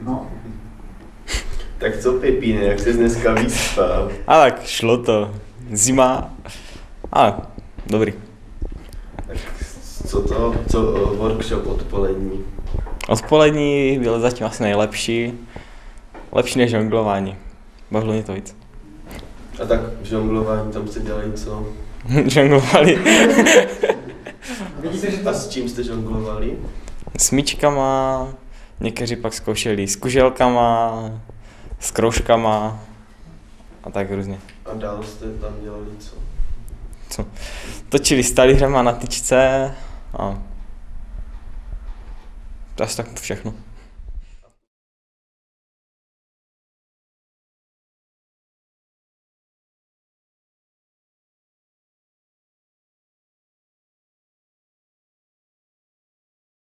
No. Tak co, Pepíne, jak jsi dneska vyspal? A tak šlo to. Zima. A dobrý. Tak co workshop odpolední? Odpolední byl zatím asi nejlepší. Lepší než žonglování. Bavilo mě to víc. A tak v žonglování tam jste dělali co? Žonglovali. Vidíte, že to... A s čím jste žonglovali? S míčkama, někteří pak zkoušeli s kuželkama, s kroužkama a tak různě. A dál jste tam dělali co? Točili s talířema na tyčce a to asi tak všechno.